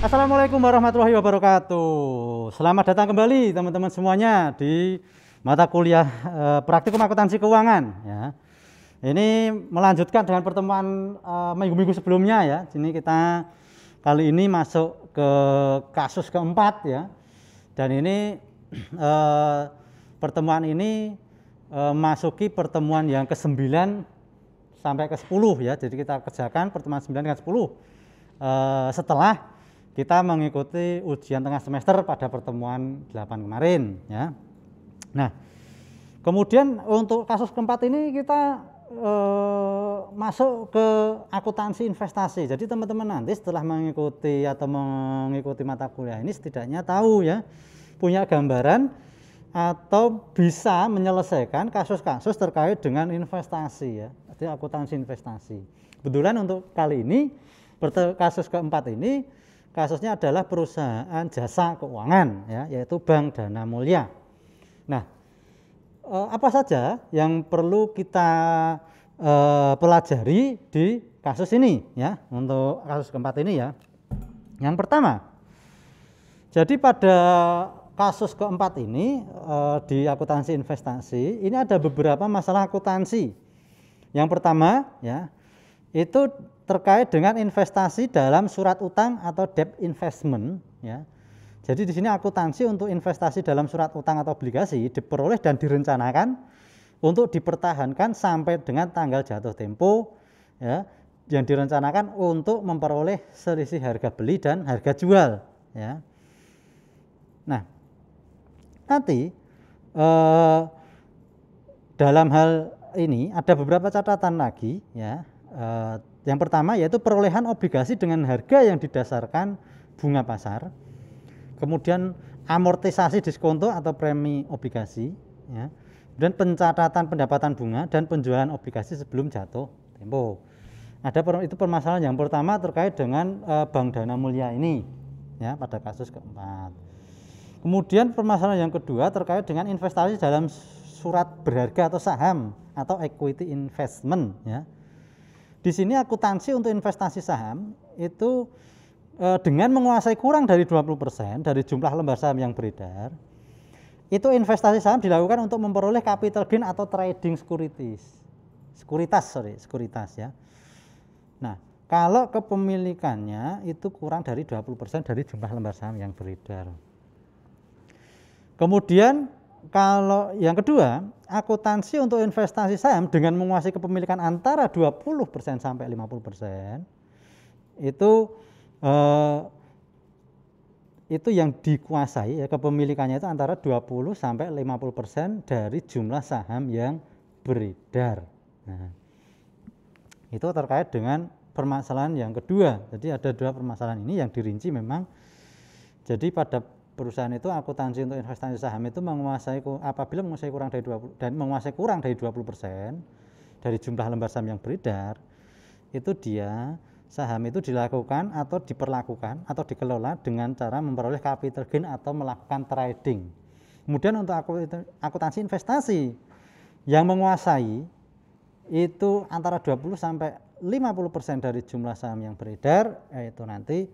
Assalamualaikum warahmatullahi wabarakatuh. Selamat datang kembali teman-teman semuanya di mata kuliah praktikum akuntansi keuangan. Ya. Ini melanjutkan dengan pertemuan minggu-minggu sebelumnya ya. Sini kita kali ini masuk ke kasus keempat ya. Dan ini pertemuan ini masuki pertemuan yang ke-9 sampai ke-10 ya. Jadi kita kerjakan pertemuan 9 dengan 10 setelah kita mengikuti ujian tengah semester pada pertemuan 8 kemarin ya. Nah, kemudian untuk kasus keempat ini kita masuk ke akuntansi investasi. Jadi teman-teman nanti setelah mengikuti mata kuliah ini setidaknya tahu ya, punya gambaran atau bisa menyelesaikan kasus-kasus terkait dengan investasi ya. Jadi akuntansi investasi. Kebetulan untuk kali ini kasus keempat ini kasusnya adalah perusahaan jasa keuangan ya, yaitu Bank Dana Mulia. Nah, apa saja yang perlu kita pelajari di kasus ini ya, untuk kasus keempat ini ya. Yang pertama, jadi pada kasus keempat ini di akuntansi investasi ini ada beberapa masalah akuntansi. Yang pertama ya, itu terkait dengan investasi dalam surat utang atau debt investment ya. Jadi di sini akuntansi untuk investasi dalam surat utang atau obligasi diperoleh dan direncanakan untuk dipertahankan sampai dengan tanggal jatuh tempo ya, yang direncanakan untuk memperoleh selisih harga beli dan harga jual ya. Nah, nanti dalam hal ini ada beberapa catatan lagi ya. Yang pertama yaitu perolehan obligasi dengan harga yang didasarkan bunga pasar, kemudian amortisasi diskonto atau premi obligasi, ya, dan pencatatan pendapatan bunga dan penjualan obligasi sebelum jatuh tempo. Itu permasalahan yang pertama terkait dengan Bank Dana Mulia ini, ya, pada kasus keempat. Kemudian permasalahan yang kedua terkait dengan investasi dalam surat berharga atau saham atau equity investment, ya. Di sini akuntansi untuk investasi saham itu dengan menguasai kurang dari 20% dari jumlah lembar saham yang beredar, itu investasi saham dilakukan untuk memperoleh capital gain atau trading sekuritas ya. Nah, kalau kepemilikannya itu kurang dari 20% dari jumlah lembar saham yang beredar. Kemudian kalau yang kedua, akuntansi untuk investasi saham dengan menguasai kepemilikan antara 20% sampai 50%, itu yang dikuasai ya, kepemilikannya itu antara 20 sampai 50% dari jumlah saham yang beredar. Nah, itu terkait dengan permasalahan yang kedua. Jadi ada dua permasalahan ini yang dirinci memang. Jadi pada perusahaan itu akuntansi untuk investasi saham itu apabila menguasai kurang dari 20% dari jumlah lembar saham yang beredar, itu saham itu dilakukan atau diperlakukan atau dikelola dengan cara memperoleh capital gain atau melakukan trading. Kemudian untuk akuntansi investasi yang menguasai itu antara 20 sampai 50% dari jumlah saham yang beredar, itu nanti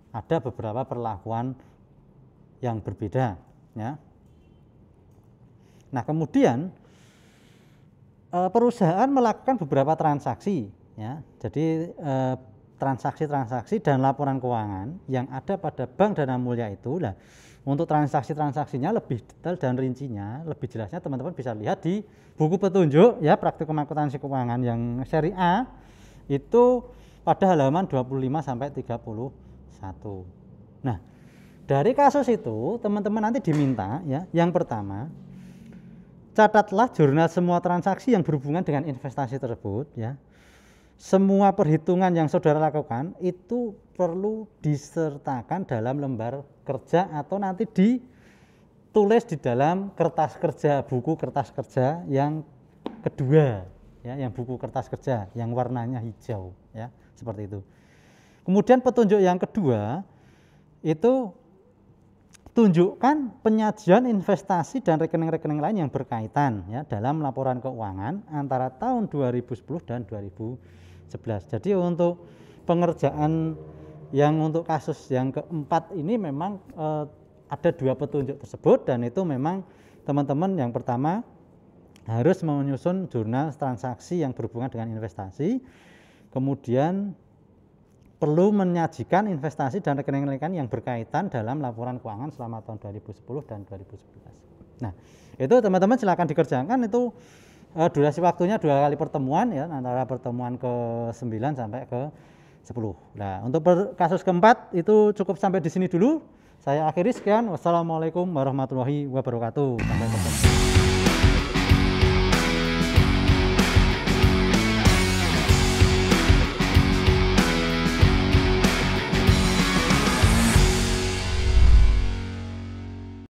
ada beberapa perlakuan yang berbeda ya. Nah, kemudian perusahaan melakukan beberapa transaksi ya. Jadi transaksi-transaksi dan laporan keuangan yang ada pada Bank Dana Mulia itu lah. Untuk transaksi-transaksinya lebih detail dan rincinya, lebih jelasnya teman-teman bisa lihat di buku petunjuk ya praktikum akuntansi keuangan yang seri A itu pada halaman 25 sampai 31. Nah, dari kasus itu teman-teman nanti diminta ya, yang pertama catatlah jurnal semua transaksi yang berhubungan dengan investasi tersebut ya. Semua perhitungan yang saudara lakukan itu perlu disertakan dalam lembar kerja atau nanti ditulis di dalam kertas kerja, buku kertas kerja yang kedua ya, yang buku kertas kerja yang warnanya hijau ya, seperti itu. Kemudian petunjuk yang kedua itu tunjukkan penyajian investasi dan rekening-rekening lain yang berkaitan ya dalam laporan keuangan antara tahun 2010 dan 2011. Jadi untuk pengerjaan Yang untuk kasus yang keempat ini memang ada 2 petunjuk tersebut, dan itu memang teman-teman yang pertama harus menyusun jurnal transaksi yang berhubungan dengan investasi, kemudian perlu menyajikan investasi dan rekening-rekening yang berkaitan dalam laporan keuangan selama tahun 2010 dan 2011. Nah, itu teman-teman silakan dikerjakan. Itu durasi waktunya 2 kali pertemuan ya, antara pertemuan ke-9 sampai ke-10. Nah, untuk kasus keempat itu cukup sampai di sini dulu. Saya akhiri, sekian. Wassalamualaikum warahmatullahi wabarakatuh. Sampai ketemu.